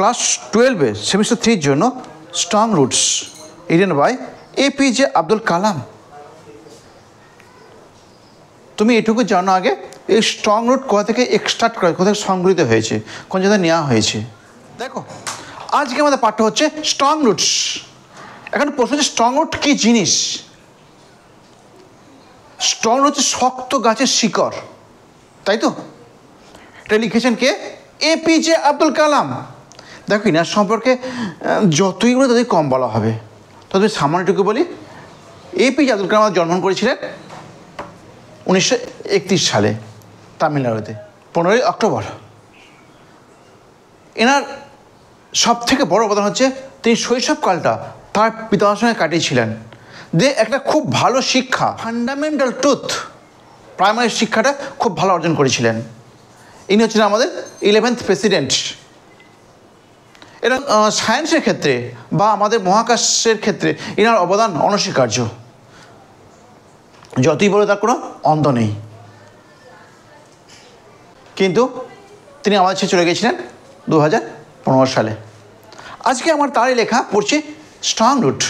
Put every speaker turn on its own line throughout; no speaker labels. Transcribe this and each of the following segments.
Class 12-এ semester 3-র জন্য strong roots written by APJ Abdul Kalam. তুমি এটুকু জানো আগে এই স্ট্রং রুট কোথা থেকে এক্সট্রাক্ট করা, কোথা থেকে সংগৃহীত হয়েছে, কোন জায়গায় নেওয়া হয়েছে। দেখো আজকে আমাদের পাঠ্য হচ্ছে স্ট্রং রুটস। এখন প্রশ্ন হচ্ছে স্ট্রং রুট কী জিনিস? স্ট্রং রুট হচ্ছে শক্ত গাছের শিকড়, তাই তো? এটা লিখেছেন কে? এপিজে আব্দুল কালাম। দেখো ইনার সম্পর্কে যতই বলে ততই কম বলা হবে। তবে সামান্যটুকু বলি, এপিজে আব্দুল কালাম জন্মগ্রহণ করেছিলেন 1931 সালে তামিলনাড়ুতে 15ই অক্টোবর। এনার সব থেকে বড় অবদান হচ্ছে তিনি শৈশবকালটা তার পিতামাতার সঙ্গে কাটিয়েছিলেন। একটা খুব ভালো শিক্ষা, ফান্ডামেন্টাল ট্রুথ, প্রাইমারি শিক্ষাটা খুব ভালো অর্জন করেছিলেন। ইনি হচ্ছেন আমাদের 11th প্রেসিডেন্ট। এরা সায়েন্সের ক্ষেত্রে বা আমাদের মহাকাশের ক্ষেত্রে এনার অবদান অনস্বীকার্য, যতই বলে তার কোনো অন্ত নেই। কিন্তু তিনি আমাদের ছেড়ে চলে গিয়েছিলেন 2015 সালে। আজকে আমার তারই লেখা পড়ছি স্ট্রং রুট।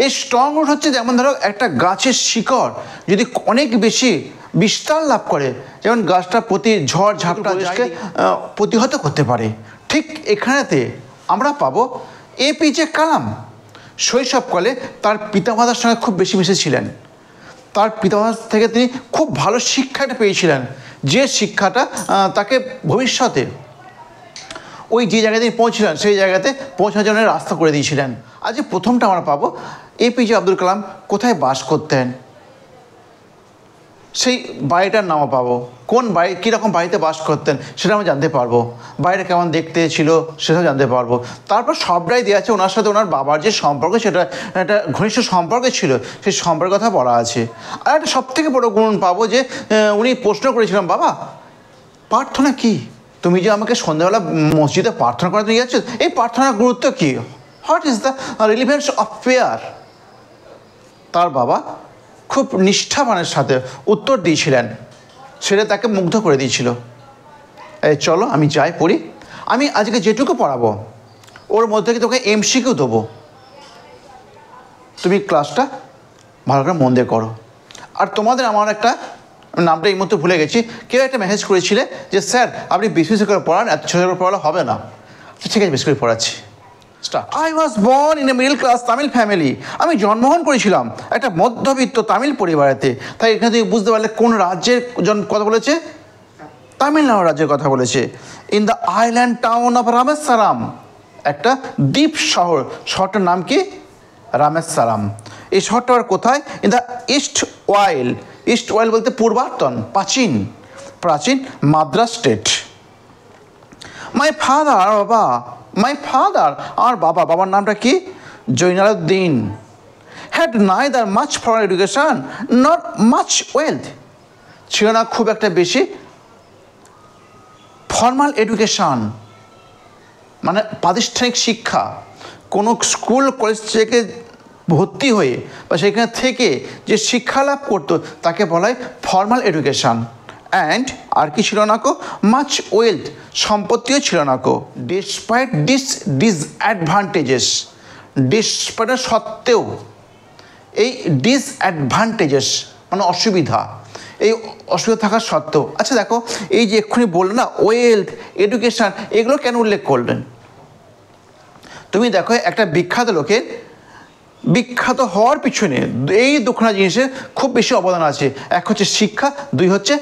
এই স্ট্রং রুট হচ্ছে যেমন ধরো একটা গাছের শিকড় যদি অনেক বেশি বিস্তার লাভ করে, যেমন গাছটা প্রতি ঝড় ঝাপটাকে প্রতিহত করতে পারে, ঠিক এখানেতে আমরা পাবো এপিজে কালাম। শৈশবকালে তার পিতামাতার সঙ্গে খুব বেশি মিশেছিলেন। তার পিতামাতার থেকে তিনি খুব ভালো শিক্ষাটা পেয়েছিলেন, যে শিক্ষাটা তাকে ভবিষ্যতে ওই যে জায়গায় তিনি পৌঁছলেন সেই জায়গাতে পৌঁছানোর জন্য রাস্তা করে দিয়েছিলেন। আজ প্রথমটা আমরা পাবো এপিজে আব্দুল কালাম কোথায় বাস করতেন, সেই বাড়িটার নামও পাবো, কোন বাড়ি, কীরকম বাড়িতে বাস করতেন সেটা আমরা জানতে পারবো, বাড়িটা কেমন দেখতে ছিল সেটাও জানতে পারবো। তারপর সবটাই দেওয়া আছে ওনার সাথে ওনার বাবার যে সম্পর্ক, সেটা একটা ঘনিষ্ঠ সম্পর্ক ছিল, সেই সম্পর্কের কথা বলা আছে। আর একটা সবথেকে বড় গুণ পাবো যে উনি প্রশ্ন করেছিলেন, বাবা প্রার্থনা কী? তুমি যে আমাকে সন্ধ্যাবেলা মসজিদে প্রার্থনা করাতে নিয়ে যাচ্ছ, এই প্রার্থনার গুরুত্ব কী? What is the relevance of prayer? তার বাবা খুব নিষ্ঠাবানের সাথে উত্তর দিয়েছিলেন, সেটা তাকে মুগ্ধ করে দিয়েছিল। এই চলো আমি যাই পড়ি, আমি আজকে যেটুকু পড়াবো ওর মধ্যে থেকে তোকে এমসিকিউ দেবো, তুমি ক্লাসটা ভালো করে মন দিয়ে করো। আর তোমাদের আমার একটা নামটা এই মুহূর্তে ভুলে গেছি, কেউ একটা মেসেজ করেছিলে যে স্যার আপনি বেশি বেশি করে পড়ান, এত ছোটো করে পড়ালে হবে না। ঠিক আছে, বেশি করে পড়াচ্ছি। I was born in a middle class Tamil family. আমি জন্মগ্রহণ করেছিলাম একটা মধ্যবিত্ত তামিল পরিবারেতে। তাই এখানে থেকে বুঝতে পারলে কোন রাজ্যের কথা বলেছে? তামিলনাড়ু রাজ্যের কথা বলেছে। In the island town of Rameswaram, একটা দ্বীপ শহর, শহরটার নাম কি? রামেশ্বরম। এই শহরটা আবার কোথায়? In the erstwhile. Erstwhile বলতে পূর্বায়তন, প্রাচীন মাদ্রাস স্টেট। মাই ফাদার, আমার বাবার নামটা কি? Jainulabdeen. Had neither much formal education not much wealth, ছিল না খুব একটা বেশি ফর্মাল এডুকেশন, মানে প্রাতিষ্ঠানিক শিক্ষা। কোনো স্কুল কলেজ থেকে ভর্তি হয়ে বা সেখানে থেকে যে শিক্ষা লাভ করতো তাকে বলা হয় ফর্মাল এডুকেশন। অ্যান্ড আর কি ছিল না কো? মাচ ওয়েলথ, সম্পত্তিও ছিল না কো। ডিসপাইট ডিসঅ্যাডভান্টেজেস, ডিসপাইট সত্ত্বেও, এই ডিসঅ্যাডভান্টেজেস মানে অসুবিধা, এই অসুবিধা থাকার সত্ত্বেও। আচ্ছা দেখো, এই যে এক্ষুনি বললো না ওয়েলথ, এডুকেশান, এগুলো কেন উল্লেখ করলেন? তুমি দেখো একটা বিখ্যাত লোকের বিখ্যাত হওয়ার পিছনে এই দুখানা জিনিসের খুব বেশি অবদান আছে। এক হচ্ছে শিক্ষা, দুই হচ্ছে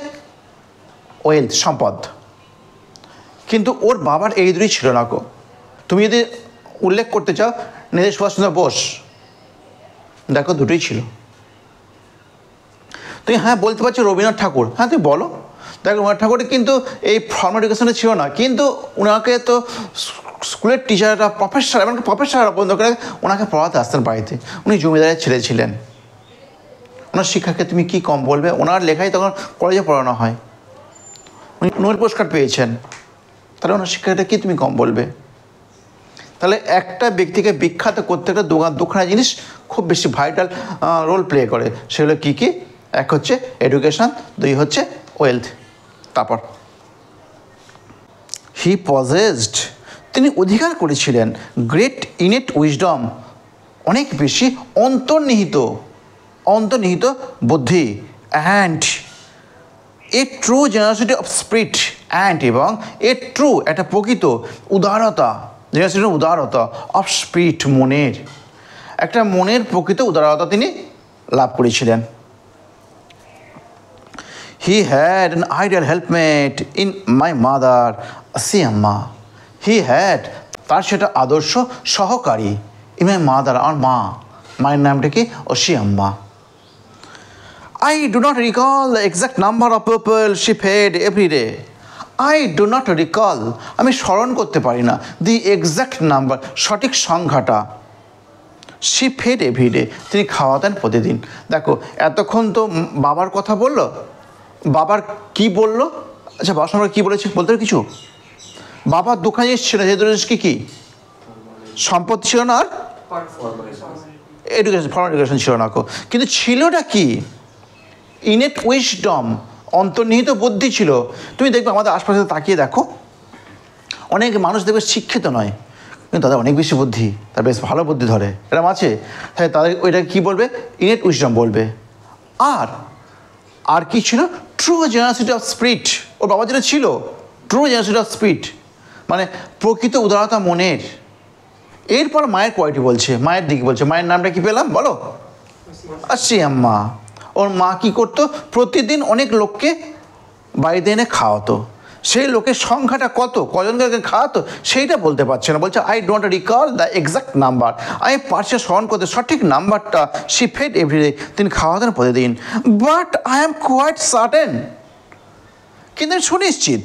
ওয়েলথ, সম্পদ। কিন্তু ওর বাবার এই দুটোই ছিল না গো। তুমি যদি উল্লেখ করতে চাও নেতাজি সুভাষচন্দ্র বোস, দেখো দুটোই ছিল। তুমি হ্যাঁ বলতে পারছো রবীন্দ্রনাথ ঠাকুর, হ্যাঁ তুমি বলো। দেখো রবীন্দ্রনাথ ঠাকুরের কিন্তু এই ফর্মাল এডুকেশনে ছিল না, কিন্তু ওনাকে তো স্কুলের টিচাররা, এমনকি প্রফেসররা বন্ধ করে ওনাকে পড়াতে আসতেন বাড়িতে। উনি জমিদারের ছেলে ছিলেন। ওনার শিক্ষাকে তুমি কি কম বলবে? ওনার লেখাই তখন কলেজে পড়ানো হয়, উনি নোবেল পুরস্কার পেয়েছেন, তাহলে ওনার শিক্ষাটা কি তুমি কম বলবে? তাহলে একটা ব্যক্তিকে বিখ্যাত করতে গেলে দুখানা জিনিস খুব বেশি ভাইটাল রোল প্লে করে। সেগুলো কী কী? এক হচ্ছে এডুকেশন, দুই হচ্ছে ওয়েলথ। তারপর হি পজেসড, তিনি অধিকার করেছিলেন গ্রেট ইনেট উইজডম, অনেক বেশি অন্তর্নিহিত বুদ্ধি, and a true generosity of spirit, and এবং এ ট্রু একটা প্রকৃত উদারতা, জেনারসিটি উদারতা অফ স্পিরিট মনের, একটা মনের প্রকৃত উদারতা তিনি লাভ করেছিলেন। He had an ideal helpmate in my mother, Asi Amma. He had, তার সেটা আদর্শ সহকারী, in my mother, আমার মা, মায়ের নামটা কি? Asi Amma. I do not recall the exact number of people she fed every day. I do not recall, আমি স্মরণ করতে পারি না, the exact number, সঠিক সংখ্যাটা। she fed every day, তিনি খাওয়াতেন প্রতিদিন। দেখো এতক্ষণ তো বাবার কথা বললো, বাবার কি বললো? আচ্ছা, বাবার সঙ্গে কী বলেছে বলতে কিছু? বাবার দোকানে এসেছিল, যে জিনিস কি সম্পত্তি ছিল না, আর ফর্মাল এডুকেশন ছিল না, কিন্তু ছিলটা কি? ইনেট উইজডম, অন্তর্নিহিত বুদ্ধি ছিল। তুমি দেখবে আমাদের আশপাশে তাকিয়ে দেখো, অনেক মানুষ দেখবে শিক্ষিত নয়, কিন্তু তাদের অনেক বেশি বুদ্ধি, তার বেশ ভালো বুদ্ধি ধরে, এরকম আছে। তাই তাদের ওইটাকে কী বলবে? ইনেট উইজডম বলবে। আর কি ছিল? ট্রু জেনারসিটি অফ স্পিরিট, ওর বাবা যেটা ছিল ট্রু জেনারসিটি অফ স্পিরিট, মানে প্রকৃত উদারতা মনের। এরপর মায়ের কোয়ালিটি বলছে, মায়ের দিক বলছে। মায়ের নামটা কি পেলাম বলো? আসি আম্মা। ওর মা কী করতো? প্রতিদিন অনেক লোককে বাড়িতে এনে খাওয়াতো। সেই লোকের সংখ্যাটা কজনকে খাওয়াতো সেইটা বলতে পারছে না, বলছে I don't recall the exact number, আমি পারছি স্মরণ করতে সঠিক নাম্বারটা। শি ফেড এভরিডে, তিনি খাওয়াতেন প্রতিদিন। But I am quite certain, কিন্তু আমি সুনিশ্চিত,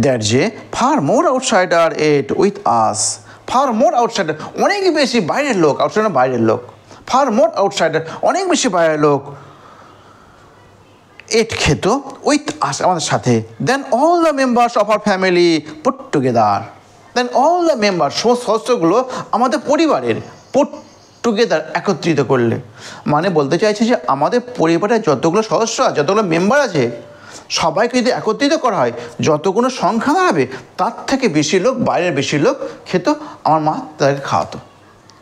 দ্যাট যে far more outsider ate with us, far more outsider, অনেক বেশি বাইরের লোক, আউটসাইডার বাইরের লোক, ফার মোর আউটসাইডার অনেক বেশি বাইরের লোক এট খেত উইথ আস আমাদের সাথে। Then all the members of our family put together, then all the member, সমস্ত সদস্যগুলো আমাদের পরিবারের পুট টুগেদার, একত্রিত করলে, মানে বলতে চাইছে যে আমাদের পরিবারের যতগুলো সদস্য আছে, যতগুলো মেম্বার আছে, সবাইকে যদি একত্রিত করা হয়, যতগুলো সংখ্যা দাঁড়াবে তার থেকে বেশি লোক, বাইরের বেশি লোক খেত, আমার মা তাদেরকে খাওয়াতো।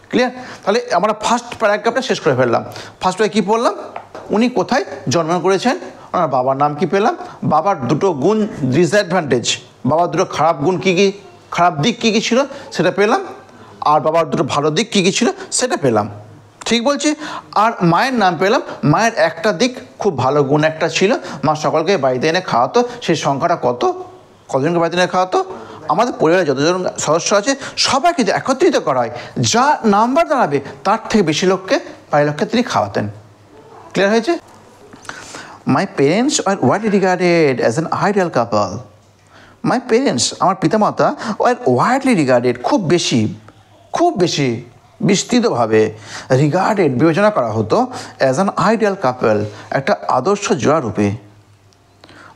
ক্লিয়ার? তাহলে আমরা ফার্স্ট প্যারাগ্রাফটা শেষ করে ফেললাম। ফার্স্টে কী পড়লাম? উনি কোথায় জন্মগ্রহণ করেছেন, ওনার বাবার নাম কি পেলাম, বাবার দুটো গুণ ডিসঅ্যাডভান্টেজ, বাবার দুটো খারাপ গুণ কী কী, খারাপ দিক কী কী ছিল সেটা পেলাম, আর বাবার দুটো ভালো দিক কী কী ছিল সেটা পেলাম, ঠিক বলছি। আর মায়ের নাম পেলাম, মায়ের একটা দিক খুব ভালো গুণ একটা ছিল, মা সকলকে বাড়িতে এনে খাওয়াতো। সেই সংখ্যাটা কতজনকে বাড়িতে এনে খাওয়াতো? আমাদের পরিবারে যতজন সদস্য আছে সবাইকে যদি একত্রিত করা হয়, যা নাম্বার দাঁড়াবে তার থেকে বেশি লোককে, বাইরের লোককে তিনি খাওয়াতেন। ক্লিয়ার হয়েছে? My parents R widely regarded as an ideal couple. My parents, আমার পিতামাতা, ওয়ার ওয়াইডলি রিগার্ডেড, খুব বেশি বিস্তৃতভাবে রিগার্ডেড, বিবেচনা করা হতো অ্যাজ অ্যান আইডিয়াল কাপল, একটা আদর্শ জোড়া রূপে।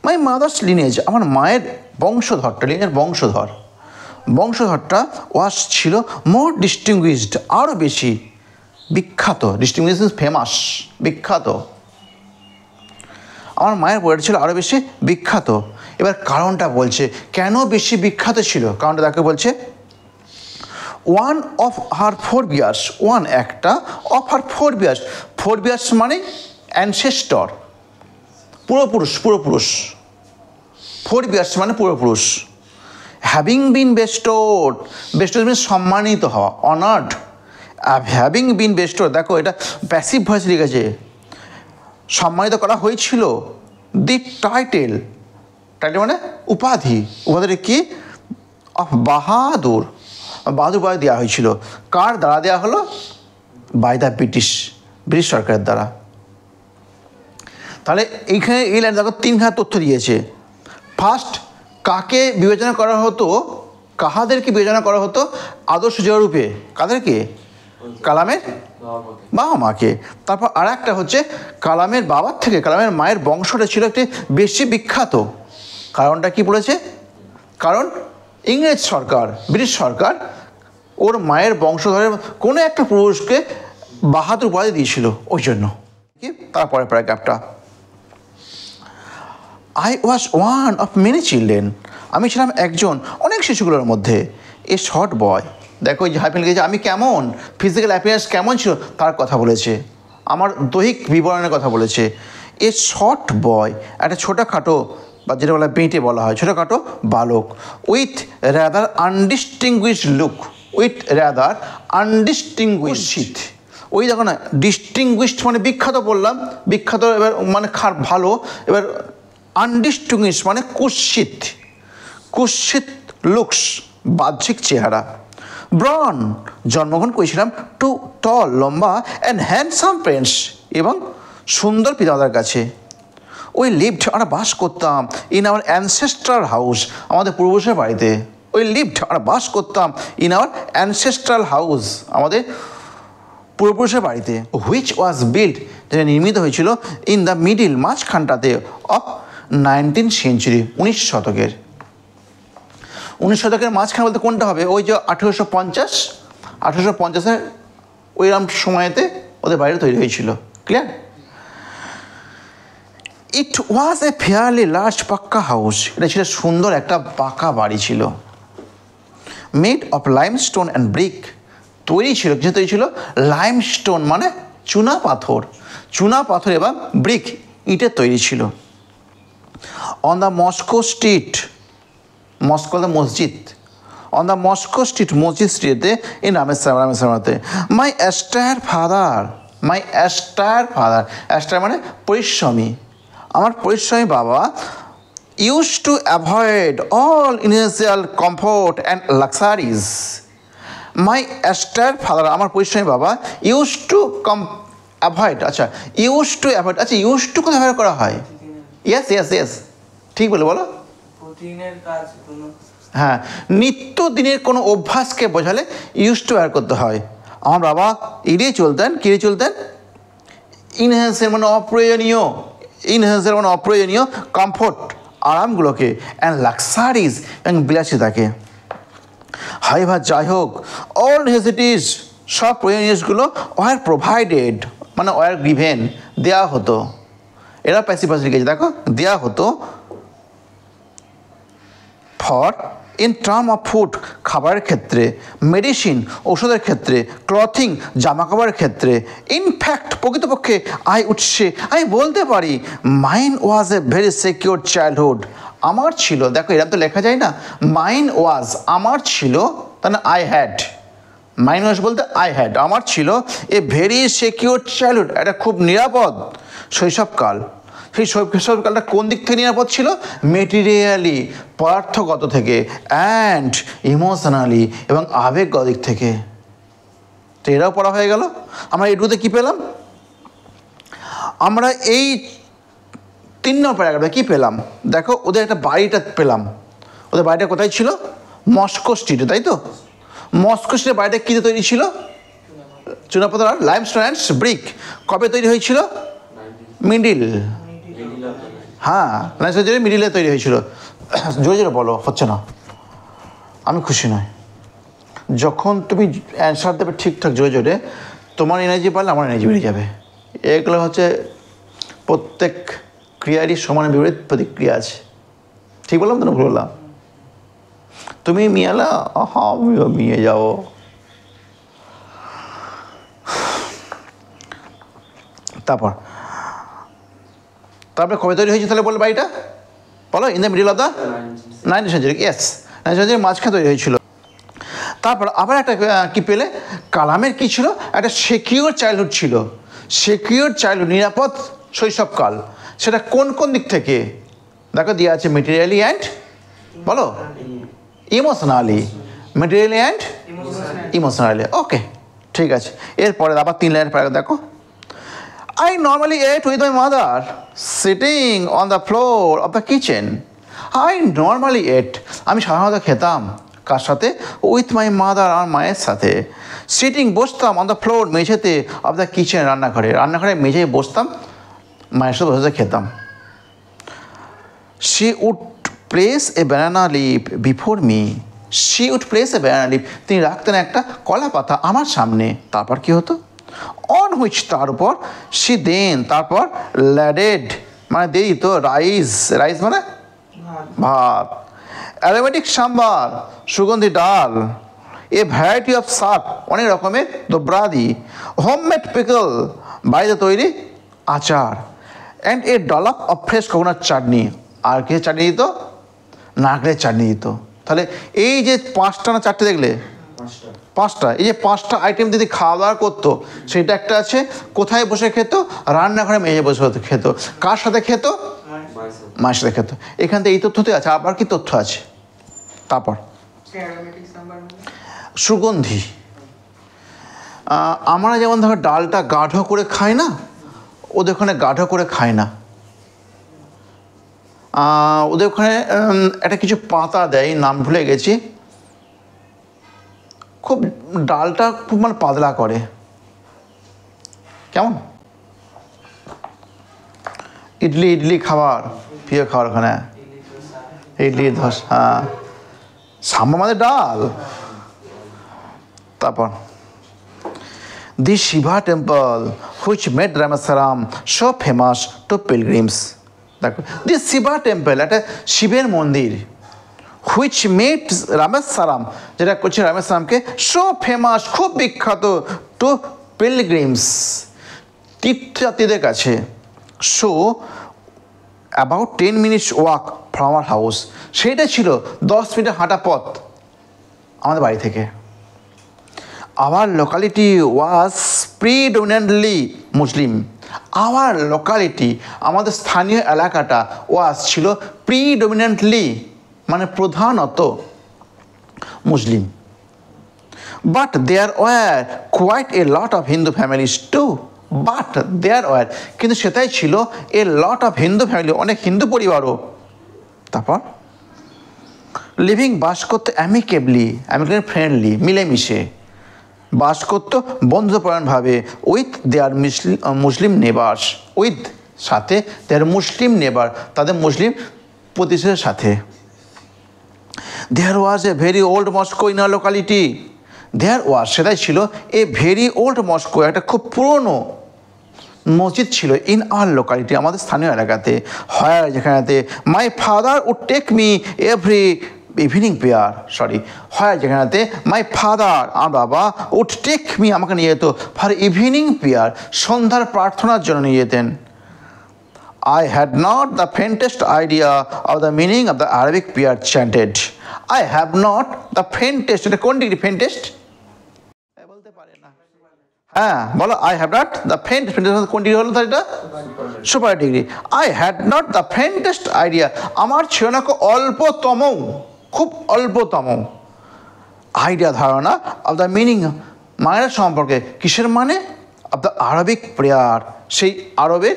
মাই মাদার্স লিনেজ, আমার মায়ের বংশধরটা, বংশধরটা ওয়াজ ছিল মোর ডিস্টিংগুইশড, আরও বেশি বিখ্যাত, ডিস্টিংগুইশ ইজ ফেমাস, বিখ্যাত। আমার মায়ের পরিবার ছিল আরও বেশি বিখ্যাত। এবার কারণটা বলছে কেন বেশি বিখ্যাত ছিল, কারণটা তাকে বলছে one of her forebears, one একটা, অফ হার ফোর বিয়ার্স মানে অ্যানসেস্টর, পূর্বপুরুষ, ফোর বিয়ার্স মানে পূর্বপুরুষ। হ্যাভিং বিন বেস্টোড মিনস সম্মানিত হওয়া, অনার্ড। হ্যাভিং বিন বেস্টোড, দেখো এটা প্যাসিভ ভয়েস লিখেছে, সম্মানিত করা হয়েছিল। দি টাইটেল মানে উপাধিটা কি? অফ বাহাদুর উপাধি দেওয়া হয়েছিল। কার দ্বারা দেওয়া হলো? বাই দ্য ব্রিটিশ সরকারের দ্বারা। তাহলে এইখানে এই লাইন দেখো তিনখানা তথ্য দিয়েছে। ফার্স্ট, কাকে বিবেচনা করা হতো, কাহাদেরকে বিবেচনা করা হতো আদর্শ জয়রূপে? কাদেরকে? কালামের বাবা মাকে। তারপর আর একটা হচ্ছে কালামের বাবার থেকে কালামের মায়ের বংশটা ছিল একটি বেশি বিখ্যাত। কারণটা কি বলেছে? কারণ ইংরেজ সরকার, ব্রিটিশ সরকার ওর মায়ের বংশধরের কোনো একটা পুরুষকে বাহাদুর উপাধি দিয়েছিল, ওই জন্য। কি তারপরে প্যারাগ্রাফটা, I was one of many children. আমি ছিলাম একজন অনেক শিশুগুলোর মধ্যে। এ শর্ট বয়, দেখো যে হাইফেন লিখেছে আমি কেমন, ফিজিক্যাল অ্যাপিয়ারেন্স কেমন ছিল তার কথা বলেছে, আমার দৈহিক বিবরণের কথা বলেছে। এ শর্ট বয়, একটা ছোটোখাটো বা যেটা বলা বেঁটে বলা হয়, ছোটোখাটো বালক, with rather undistinguished look, with rather undistinguished, ওই দেখো না, ডিস্টিংগুইশড মানে বিখ্যাত বললাম, বিখ্যাত এবার মানে ভালো, এবার আনডিস্টিংগুইশ মানে কুৎসিত, কুৎসিত লুকস বাহ্যিক চেহারা। ব্রন জন্মগ্রহণ করেছিলাম টু টল লম্বা অ্যান্ড হ্যান্ডসাম প্যারেন্টস, এবং সুন্দর পিতামাতার কাছে। ওই লিভড আমরা বাস করতাম ইন আওয়ার অ্যানসেস্ট্রাল হাউস, আমাদের পূর্বপুরুষের বাড়িতে। ওই লিভড আমরা বাস করতাম ইন আওয়ার অ্যানসেস্ট্রাল হাউস, আমাদের পূর্বপুরুষের বাড়িতে। হুইচ ওয়াজ বিল্ড, যেটা নির্মিত হয়েছিল ইন দ্য মিডিল, মাঝখানটাতে, অফ 19th century, 19 শতকের। 19 শতকের মাঝখানে বলতে কোনটা হবে? ওই যে 1850 ওইরকম সময়তে ওদের বাড়িটা তৈরি হয়েছিল। ক্লিয়ার? ইট ওয়াজ এ ফেয়ারলি লার্জ পাক্কা হাউস, এটা ছিল সুন্দর একটা পাকা বাড়ি ছিল। Made of limestone and brick, তৈরি ছিল, কিছু তৈরি ছিল লাইমস্টোন মানে চুনা পাথর, চুনা পাথর এবং ব্রিক ইটের তৈরি ছিল। On the mosque street, mosque the মসজিদ, অন দ্য মস্কো স্ট্রিট, মসজিদ স্ট্রিটে ইন রামেশ্বরমতে, my austere father, my austere father, austere মানে পরিশ্রমী, আমার পরিশ্রমী বাবা, use to avoid all initial comfort and luxuries. My austere father, আমার পরিশ্রমী বাবা, ইউজ টু অ্যাভয়েড, আচ্ছা ইউজ টু অ্যাভয়েড, আচ্ছা ইউজ টু কোথায় ব্যবহার করা হয়? ইয়েস ইয়েস ইয়েস, ঠিক বলে বলো। হ্যাঁ, নিত্যদিনের কোনো অভ্যাসকে বোঝালে ইউজ টু ব্যবহার করতে হয়। আমার বাবা এড়িয়ে চলতেন, কিরে চলতেন, ইনহেন্সের মানে অপ্রয়োজনীয়, ইনহেন্সের মানে অপ্রয়োজনীয় কমফোর্ট আরামগুলোকে, অ্যান্ড লাক্সারিজ এবং বিলাসিতাকে। হাইভার যাই হোক, অল নেসেসিটিস, সব প্রয়োজনীয়গুলো ওয়ার প্রোভাইডেড মানে ওয়ার গিভেন, দেওয়া হতো। এরা প্যাসিভ লিখেছে, দেখো দেওয়া হতো। For in term of food, খাবারের ক্ষেত্রে, মেডিসিন ওষুধের ক্ষেত্রে, ক্লথিং জামা কাপড়ের ক্ষেত্রে, ইনফ্যাক্ট প্রকৃতপক্ষে আমি বলতে পারি mine was a very secure childhood, আমার ছিল, দেখো এরকম তো লেখা যায় না, মাইন ওয়াজ আমার ছিল, তাহলে আই হ্যাড, মাইন ওয়াজ বলতে আই হ্যাড, আমার ছিল এ ভেরি সিকিউর চাইল্ডহুড, এটা খুব নিরাপদ শৈশবকাল। সেই শৈশবকালটা কোন দিক থেকে নিরাপদ ছিল? মেটেরিয়ালি, পদার্থগত থেকে, অ্যান্ড ইমোশনালি এবং আবেগগত দিক থেকে। তো এরাও পড়া হয়ে গেল। আমরা এটুকুতে কী পেলাম? আমরা এই 3 নম্বর প্যারাগ্রাফে কী পেলাম? দেখো ওদের একটা বাড়িটা পেলাম, ওদের বাড়িটা কোথায় ছিল? মস্কো স্ট্রিটে, তাই তো? মস্কো স্ট্রিটের বাড়িটা কীতে তৈরি ছিল? চুনাপাথর আর লাইমস্টোন অ্যান্ড ব্রিক। কবে তৈরি হয়েছিল? মিডিল, হ্যাঁ লাইমস্টোন মিডিলে তৈরি হয়েছিল। জোরে জোরে বলো, হচ্ছে না, আমি খুশি নয়। যখন তুমি অ্যান্সার দেবে ঠিকঠাক জোরে জোরে, তোমার এনার্জি পারলে আমার এনার্জি বেড়ে যাবে। এগুলো হচ্ছে প্রত্যেক ক্রিয়ারই সমান বিপরীত প্রতিক্রিয়া আছে। ঠিক বললাম তো না ভুল বললাম? তুমি মিয়ালা, আমিও মিয়ে যাও। তারপরে কবে তৈরি হয়েছে তাহলে বলো বাড়িটা? বলো, in the middle of the 19th century, yes 19th century মাঝখানে তৈরি হয়েছিল। তারপর আবার একটা কী পেলে? কালামের কী ছিল? একটা সিকিউর চাইল্ডহুড ছিল, সিকিউর চাইল্ডহুড, নিরাপদ শৈশবকাল। সেটা কোন কোন দিক থেকে? দেখো দেওয়া আছে মেটেরিয়ালি অ্যান্ড, বলো ইমোশনালি, মেটেরিয়ালি অ্যান্ড ইমোশনালি। ওকে, ঠিক আছে। এরপরে আবার 3 লাইনের প্যারাগ্রাফ দেখো। I normally ate with my mother sitting on the floor of the kitchen. I normally ate, আমি সাধারণত খেতাম কার সাথে? উইথ মাই মাদার, আমার মায়ের সাথে। সিটিং বসতাম, অন দ্য ফ্লোর মেঝেতে, অফ দ্য কিচেন রান্নাঘরে, রান্নাঘরে মেঝে বসতাম, মায়ের সাথে বসে খেতাম। She would place a banana leaf before me, she would place a banana leaf, তিনি রাখতেন একটা কলা পাতা আমার সামনে। তারপর কী হতো? অন হুইচ, তার উপর, সি দেন, তারপর ল্যাডেড মানে দিয়ে দিত রাইস, রাইস মানে ভাত, অ্যারোমেটিক সাম্বার, সুগন্ধি ডাল, এ ভ্যারাইটি অফ শাক, অনেক রকমের দ্রব্যাদি, হোমমেড পিকল, বাড়িতে তৈরি আচার, and a dollop of fresh coconut chutney. আর কে চাটনি দিত? নারকেলের চাটনি দিত। তাহলে এই যে 5টা না 4টে দেখলে, 5টা, এই যে 5টা আইটেম যদি খাওয়া দাওয়া করতো, সেটা একটা আছে কোথায় বসে খেত? রান্নাঘরে মেয়ে বসে খেত। কার সাথে খেত? মায়ের সাথে খেত। এখান থেকে এই তথ্যতে আছে। আবার কি তথ্য আছে? তারপর সুগন্ধি, আমরা যেমন ধরো ডালটা গাঢ় করে খাই না, ওদের ওখানে গাঢ় করে খায় না। ওদের ওখানে একটা কিছু পাতা দেয়, নাম ভুলে গেছি, খুব ডালটা খুব মানে পাতলা করে। কেমন? ইডলি খাবার, প্রিয় খাবার ওখানে ইডলি ধোসা। হ্যাঁ, সাম্বার মানে ডাল। তারপর the Shiva temple which made Rameswaram so famous to pilgrims. দেখো, দি শিবা টেম্পল, একটা শিবের মন্দির, হুইচ মেড রামেশ্বরম, যেটা করছে রামেশ্বরমকে, সো ফেমাস, খুব বিখ্যাত, টু পিলগ্রিমস, তীর্থযাত্রীদের কাছে। So about 10 minutes walk from our house, সেইটা ছিল 10 মিনিটের হাঁটা পথ আমাদের বাড়ি থেকে। Our locality was predominantly Muslim. Our locality, আমাদের স্থানীয় এলাকাটা, ওয়াজ ছিল প্রিডমিনেন্টলি মানে প্রধানত Muslim. But there were quite a lot of Hindu families too. But there were, কিন্তু সেটাই ছিল, a lot of Hindu family, অনেক হিন্দু পরিবারও। তারপর লিভিং, বাস করতে অ্যামিকেবলি, ফ্রেন্ডলি, মিলেমিশে বাস করতো বন্ধুপরায়ণভাবে, with their Muslim neighbours, with সাথে, দেয়ার মুসলিম নেবার, তাদের মুসলিম প্রতিবেশীদের সাথে। There was a very old mosque in our locality. There was, সেটাই ছিল, এ ভেরি ওল্ড মস্কো, একটা খুব পুরনো মসজিদ ছিল, ইন আর লোকালিটি, আমাদের স্থানীয় এলাকাতে। হয় যেখানেতে my father would take me every evening prayer, হয় যেখানেতে মাই ফাদার, আমার বাবা, উড টেক মি, আমাকে নিয়ে যেত, ফর ইভিনিং প্রেয়ার, সন্ধ্যার প্রার্থনার জন্য নিয়ে যেতেন। I had not the faintest idea of the meaning of the Arabic prayer chanted. I have not the faintest, এটা কোন ডিগ্রি faintest? বলতে পারে না। হ্যাঁ, বলো, I have not the faintest, কোন ডিগ্রি হলো তার এটা? Super degree. I had not the faintest idea, আমার ছিল না অল্পতম, খুব অল্পতম আইডিয়া, ধারণা, অফ দ্য মিনিং, মায়ের সম্পর্কে। কিসের মানে? অফ দ্য আরবিক প্রেয়ার, সেই আরবের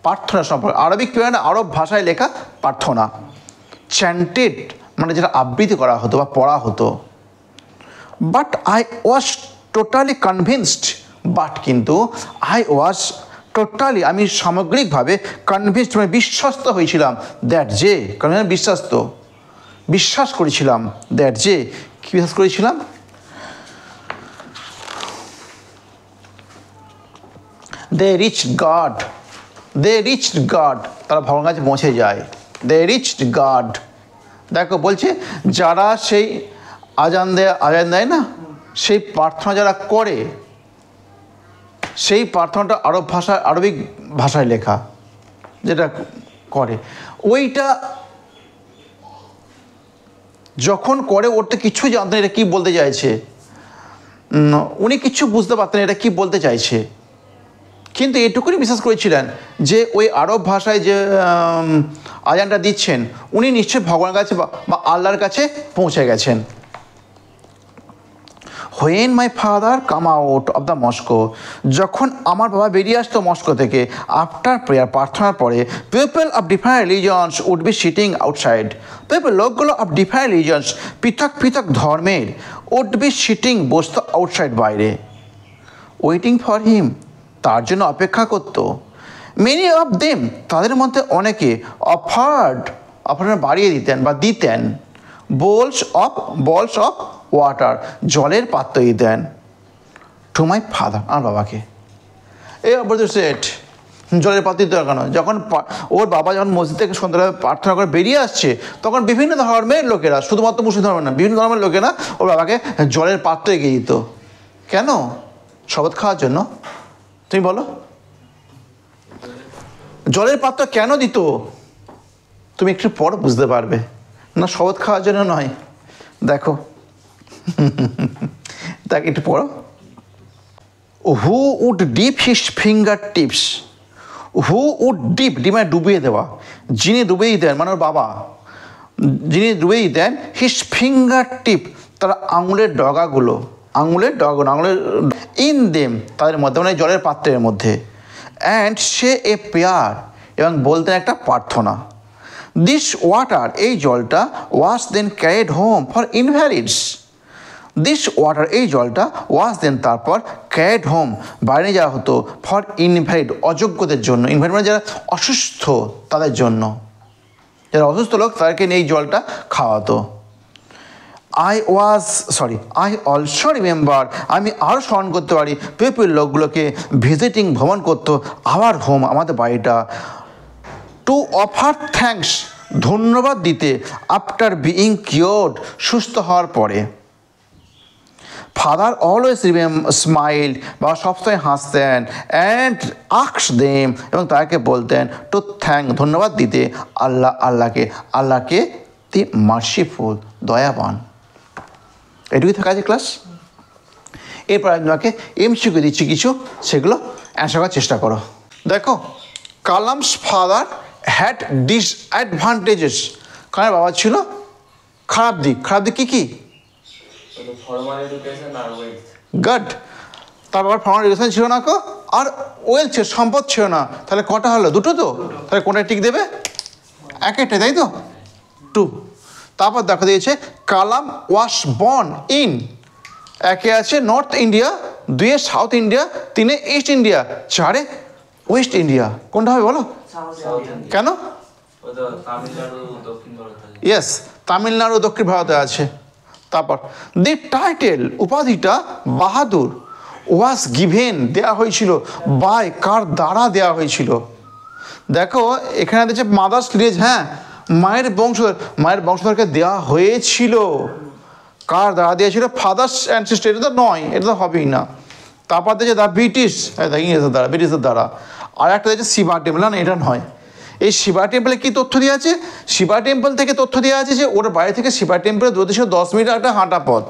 প্রার্থনা সম্পর্কে। আরবিক প্রেয়ার, আরব ভাষায় লেখা প্রার্থনা। চ্যান্টেড মানে যেটা আবৃত্তি করা হতো বা পড়া হতো। But I was totally convinced, but কিন্তু আই ওয়াজ টোটালি, আমি সামগ্রিকভাবে কনভিন্সড মানে বিশ্বস্ত হয়েছিলাম, দ্যাট যে, কারণ বিশ্বস্ত, বিশ্বাস করেছিলাম, দ্যাট যে, কী বিশ্বাস করেছিলাম? দে রিচড গড, দে রিচড গড, তারা ভগবানের কাছে পৌঁছে যায়। দে রিচড গড। দেখো বলছে, যারা সেই আজান দেয় না, সেই প্রার্থনা যারা করে, সেই প্রার্থনাটা আরব ভাষায়, আরবিক ভাষায় লেখা, যেটা করে, ওইটা যখন করে, ওরটা কিছু জানতেন এটা কী বলতে চাইছে, উনি কিছু বুঝতে পারতেন এটা কী বলতে চাইছে, কিন্তু এটুকুনি বিশ্বাস করেছিলেন যে ওই আরব ভাষায় যে আজানটা দিচ্ছেন, উনি নিশ্চয়ই ভগবানের কাছে বা আল্লাহর কাছে পৌঁছে গেছেন। When my father come out of the mosque, যখন আমার বাবা বেরিয়ে আসতো মস্কো থেকে, আফটার প্রেয়ার, প্রার্থনার পরে, people of different religions would be sitting outside. People, লোকগুলো, অফ ডিফারেন্ট রিলিজনস, পৃথক পৃথক ধর্মের, উড বি সিটিং, বসতো আউটসাইড, বাইরে, ওয়েটিং ফর হিম, তার জন্য অপেক্ষা করত। মেনি অফ দেম, তাদের মধ্যে অনেকে, অফার্ড বাড়িয়ে দিতেন বা দিতেন, বলস অফ ওয়াটার, জলের পাত্র দিতেন, টু মাই ফাদার, আমার বাবাকে। এ ব্রাদার সেট, জলের পাত্র দিতে কেন? যখন ওর বাবা যখন মসজিদ থেকে সন্ধ্যাবেলা প্রার্থনা করে বেরিয়ে আসছে, তখন বিভিন্ন ধর্মের লোকেরা, শুধুমাত্র মুসলিম ধর্মের না, বিভিন্ন ধর্মের লোকেরা ওর বাবাকে জলের পাত্র এগিয়ে দিত। কেন? শপথ খাওয়ার জন্য। তুমি বলো, জলের পাত্র কেন দিত? তুমি একটু পর বুঝতে পারবে। না, শপথ খাওয়ার জন্য নয়। দেখো তাকে একটু পড়ো। Who would dip his finger tips, who would dip, ডিমায় ডুবিয়ে দেওয়া, যিনি ডুবিয়ে দেন মানে ওর বাবা, যিনি ডুবিয়ে দেন হিস ফিঙ্গার টিপ, তার আঙুলের ডগাগুলো, আঙুলের ইন দেম, তাদের মধ্যে, মানে জলের পাত্রের মধ্যে। অ্যান্ড সে এ পেয়ার, এবং বলতেন একটা প্রার্থনা। দিস ওয়াটার, এই জলটা, was then carried home for invalids. This water, এই জলটা, ওয়াজ দেন, তারপর, ক্যারিড হোম, বাইরে যাওয়া হতো, ফর ইনভ্যালিড, অযোগ্যদের জন্য। ইনভ্যালিড মানে যারা অসুস্থ তাদের জন্য, যারা অসুস্থ লোক তাদেরকে নিয়ে এই জলটা খাওয়াতো। আই অলসো রিমেম্বার, আমি আরও স্মরণ করতে পারি, পিপল, লোকগুলোকে ভিজিটিং, ভ্রমণ করতো, আওয়ার হোম, আমাদের বাড়িটা, টু অফার থ্যাঙ্কস, ধন্যবাদ দিতে, আফটার বিইং কিওর্ড, সুস্থ হওয়ার পরে। ফাদার অলওয়েজ স্মাইল, বা সবসময় হাসতেন। অ্যান্ড আস্কস দেম, এবং তাকে বলতেন টু থ্যাঙ্ক, ধন্যবাদ দিতে, আল্লাহকে দি মার্সিফুল, দয়াবান। এটুকুই থাকা আছে ক্লাস। এরপর আমি তোমাকে এমসিকিউ দিচ্ছি কিছু, সেগুলো অ্যান্সার করার চেষ্টা করো। দেখো, কালামস ফাদার হ্যাড ডিসঅ্যাডভান্টেজেস, কারণ বাবা ছিল খারাপ দিক। খারাপ দিক কী কী? গুড। তার বাবার ফর্মাল এডুকেশন ছিল না, আর ওয়েলথ ছিল, সম্পদ ছিল না। তাহলে কটা হলো? দুটো তো। তাহলে কোনটা টিক দেবে? একটা, তাই তো, 2। তারপর দেখা দিয়েছে কালাম ওয়াস বর্ন ইন, একে আছে north India, 2 south India, 3 east India, 4 West India. কোনটা হবে বলো? কেন? ইয়েস, তামিলনাড়ু দক্ষিণ ভারতে আছে। তারপর দি টাইটেল, উপাধিটা, বাহাদুর, ওয়াজ গিভেন, দেওয়া হয়েছিল, বাই, কার দ্বারা দেওয়া হয়েছিল। দেখো এখানে দিয়েছে মাদার্স লিনেজ, হ্যাঁ, মায়ের বংশধরকে দেওয়া হয়েছিল। কার দ্বারা দিয়েছিল? ফাদার্স অ্যানসেস্টর, এটা তো নয়, এটা তো হবেই না। তারপর দিয়েছে দ্য ব্রিটিশ, ব্রিটিশদের দ্বারা। আর একটা দিয়েছে শিবা টেম্পল, না এটা নয়। এই শিবা টেম্পলে কী তথ্য দেওয়া আছে? শিবা টেম্পল থেকে তথ্য দেওয়া আছে যে ওর বাড়ি থেকে শিবা টেম্পলের দূরত্ব ছিল 10 মিনিট একটা হাঁটা পথ।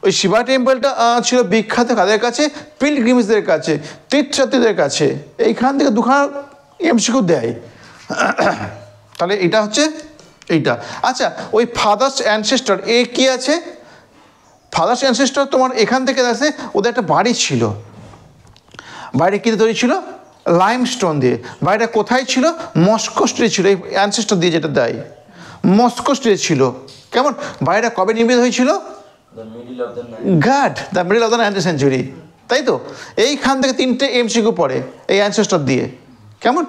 ওই শিবা টেম্পলটা ছিল বিখ্যাত কাদের কাছে? পিলগ্রিমসদের কাছে, তীর্থযাত্রীদের কাছে। এইখান থেকে দুখানা এমসিকিউ দেয়। তাহলে এটা হচ্ছে এইটা। আচ্ছা, ওই ফাদার্স অ্যানসেস্টর, এ কী আছে? ফাদার্স অ্যানসেস্টর তোমার এখান থেকে আছে, ওদের একটা বাড়ি ছিল। বাড়ি কী তৈরি ছিল? লাইমস্টোন দিয়ে। বাড়িটা কোথায় ছিল? মস্কো স্ট্রিটে ছিল। এই অ্যানসেস্টর দিয়ে যেটা দেয়, মস্কো স্ট্রিটে ছিল। কেমন? বাড়িটা কবে নির্মিত হয়েছিল? The middle of the 19th century, তাই তো। এইখান থেকে 3টে এমসিকিউ পড়ে এই অ্যানসেস্টর দিয়ে। কেমন?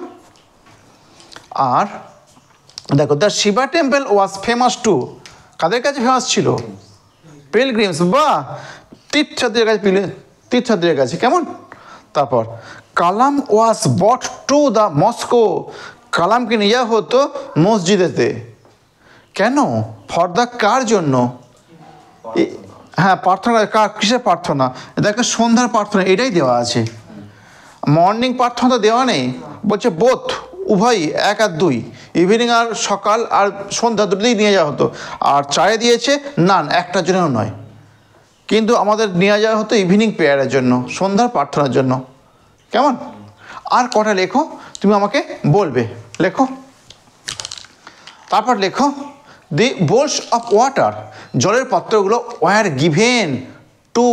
আর দেখো, the Shiva temple was famous to, কাদের কাছে ফেমাস ছিল? পিলগ্রিমস, বা তীর্থযাত্রীদের কাছে। কেমন? তারপর Kalam was brought to the mosque, কালামকে নিয়ে যাওয়া হতো মসজিদেতে। কেন? ফর দ্য, কার জন্য? হ্যাঁ, প্রার্থনা। কার, কিসের প্রার্থনা? দেখো সন্ধ্যার প্রার্থনা, এটাই দেওয়া আছে। মর্নিং প্রার্থনা তো দেওয়া নেই, বলছে বোথ, উভয়ই, 1 আর 2, ইভিনিং আর সকাল আর সন্ধ্যা দুটোতেই নিয়ে যাওয়া হতো। আর 4 দিয়েছে নান, একটার জন্য নয়, কিন্তু আমাদের নিয়ে যাওয়া হতো ইভিনিং প্রেয়ারের জন্য, সন্ধ্যার প্রার্থনার জন্য। কেমন? আর কটা লেখো, তুমি আমাকে বলবে। লেখো। তারপর লেখো, দি বোলস অফ ওয়াটার, জলের পাত্রগুলো, were given to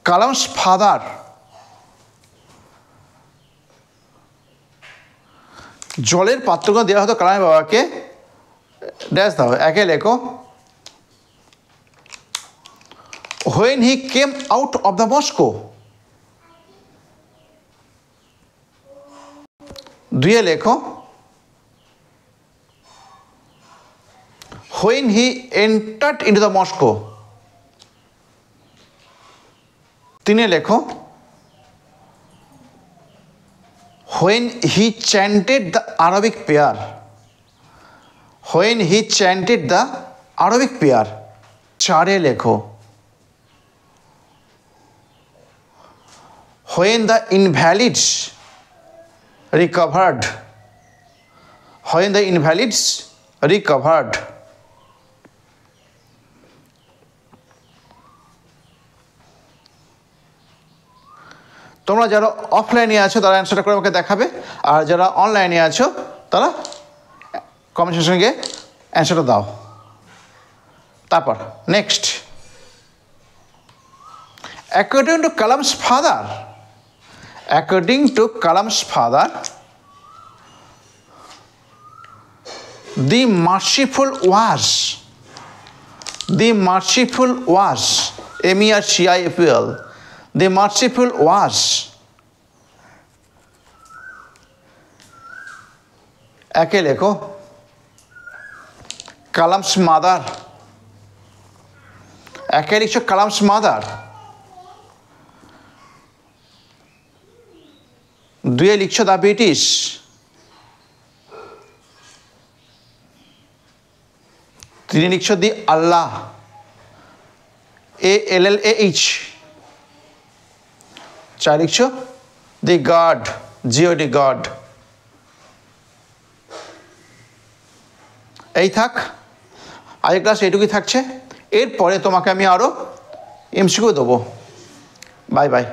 Kalam's father, জলের পাত্রগুলো দেওয়া হতো কালামের বাবাকে। ড্যাশ দাও, একে লেখো। When he came out of the Moscow, 2 লেখো। When he entered into the Moscow, 3 লেখো। when he chanted the Arabic prayer. When he chanted the Arabic prayer. চারে লেখো। When the invalids recovered. When the invalids recovered. তোমরা যারা অফলাইনে আছো তারা অ্যান্সারটা করে আমাকে দেখাবে, আর যারা অনলাইনে আছো তারা কমেন্ট সেকশনে গিয়ে অ্যান্সারটা দাও। তারপর next, according to Kalam's father, according to Kalam's father, the merciful was, the merciful was, merciful, the merciful was, একে লেখো কালামস মাদার, একে লিখছো কালামস মাদার, দুয়ে লিখছো দ্য ব্রিটিশ, তিনে লিখছো দি আল্লাহ, ALLAH, চার লিখছো দি গড, GOD গড। এই থাক, আজকের ক্লাস এইটুকুই থাকছে। এরপরে তোমাকে আমি আরও MCQ দেবো। Bye bye.